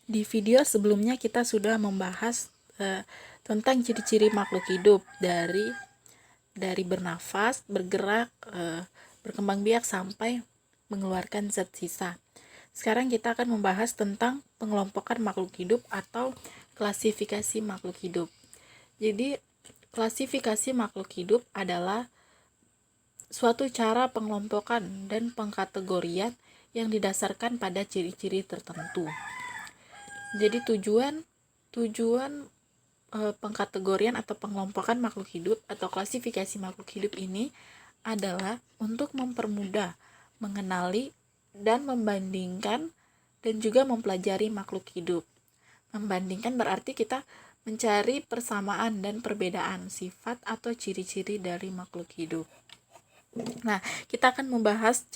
Di video sebelumnya kita sudah membahas tentang ciri-ciri makhluk hidup dari bernafas, bergerak, berkembang biak sampai mengeluarkan zat sisa. Sekarang kita akan membahas tentang pengelompokan makhluk hidup atau klasifikasi makhluk hidup. Jadi, klasifikasi makhluk hidup adalah suatu cara pengelompokan dan pengkategorian yang didasarkan pada ciri-ciri tertentu. Jadi tujuan pengkategorian atau pengelompokan makhluk hidup atau klasifikasi makhluk hidup ini adalah untuk mempermudah mengenali dan membandingkan dan juga mempelajari makhluk hidup. Membandingkan berarti kita mencari persamaan dan perbedaan sifat atau ciri-ciri dari makhluk hidup. Nah, kita akan membahas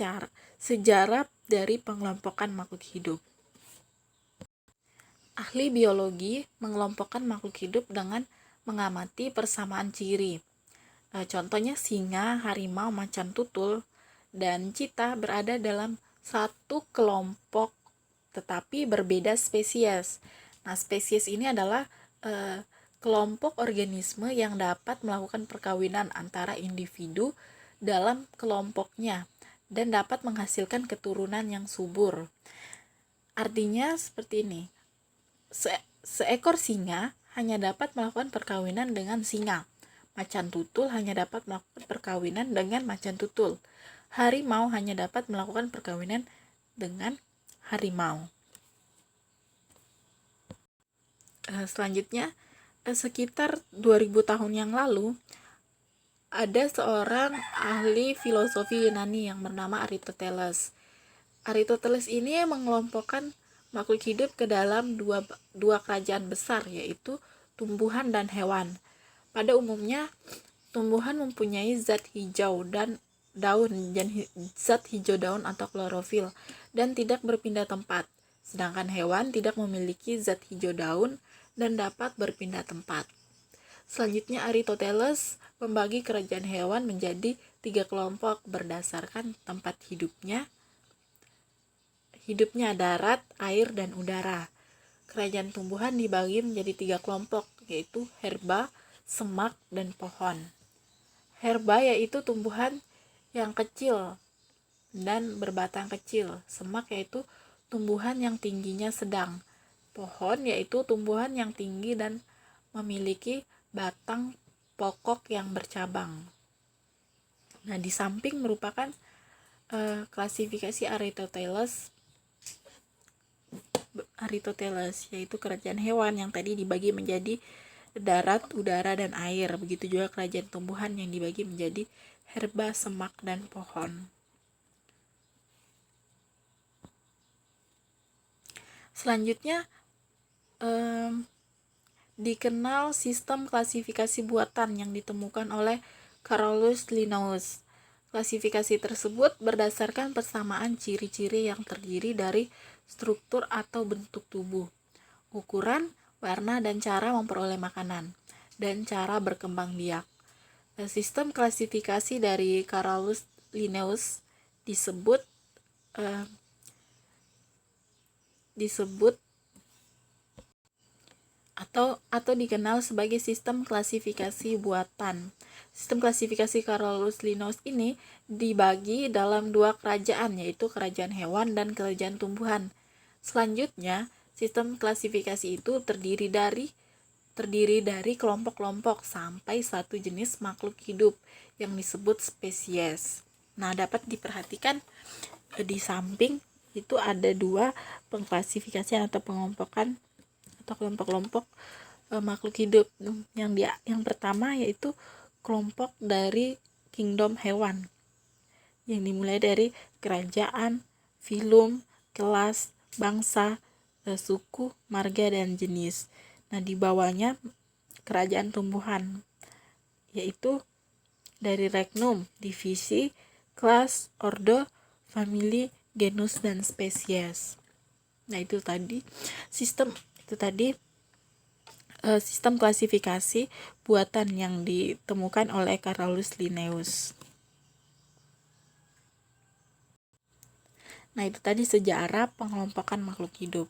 sejarah dari pengelompokan makhluk hidup. Ahli biologi mengelompokkan makhluk hidup dengan mengamati persamaan ciri. Contohnya singa, harimau, macan tutul, dan cita berada dalam satu kelompok tetapi berbeda spesies. Nah, spesies ini adalah kelompok organisme yang dapat melakukan perkawinan antara individu dalam kelompoknya dan dapat menghasilkan keturunan yang subur. Artinya seperti ini. Seekor singa hanya dapat melakukan perkawinan dengan singa. Macan tutul hanya dapat melakukan perkawinan dengan macan tutul. Harimau hanya dapat melakukan perkawinan dengan harimau. Selanjutnya, sekitar 2000 tahun yang lalu, ada seorang ahli filosofi Yunani yang bernama Aristoteles. Aristoteles ini mengelompokkan makhluk hidup ke dalam dua kerajaan besar, yaitu tumbuhan dan hewan. Pada umumnya, tumbuhan mempunyai zat hijau dan daun, zat hijau daun atau klorofil, dan tidak berpindah tempat. Sedangkan hewan tidak memiliki zat hijau daun dan dapat berpindah tempat. Selanjutnya, Aristoteles membagi kerajaan hewan menjadi 3 kelompok berdasarkan tempat hidupnya darat, air, dan udara. Kerajaan tumbuhan dibagi menjadi 3 kelompok, yaitu herba, semak, dan pohon. Herba yaitu tumbuhan yang kecil dan berbatang kecil. Semak yaitu tumbuhan yang tingginya sedang. Pohon yaitu tumbuhan yang tinggi dan memiliki batang pokok yang bercabang. Nah, di samping merupakan klasifikasi Aristoteles, yaitu kerajaan hewan yang tadi dibagi menjadi darat, udara, dan air. Begitu juga kerajaan tumbuhan yang dibagi menjadi herba, semak, dan pohon. Selanjutnya, dikenal sistem klasifikasi buatan yang ditemukan oleh Carolus Linnaeus. Klasifikasi tersebut berdasarkan persamaan ciri-ciri yang terdiri dari struktur atau bentuk tubuh, ukuran, warna, dan cara memperoleh makanan, dan cara berkembang biak. Sistem klasifikasi dari Carolus Linnaeus disebut atau dikenal sebagai sistem klasifikasi buatan. Sistem klasifikasi Carolus Linnaeus ini dibagi dalam 2 kerajaan, yaitu kerajaan hewan dan kerajaan tumbuhan. Selanjutnya, sistem klasifikasi itu terdiri dari kelompok-kelompok sampai satu jenis makhluk hidup yang disebut spesies. Nah, dapat diperhatikan di samping itu ada 2 pengklasifikasian atau pengelompokan atau kelompok-kelompok makhluk hidup. Yang pertama yaitu kelompok dari kingdom hewan, yang dimulai dari kerajaan, filum, kelas, bangsa, suku, marga, dan jenis. Nah, di bawahnya kerajaan tumbuhan, yaitu dari regnum, divisi, kelas, ordo, famili, genus, dan spesies. Nah, itu tadi sistem klasifikasi buatan yang ditemukan oleh Carolus Linnaeus. Nah, itu tadi sejarah pengelompokan makhluk hidup.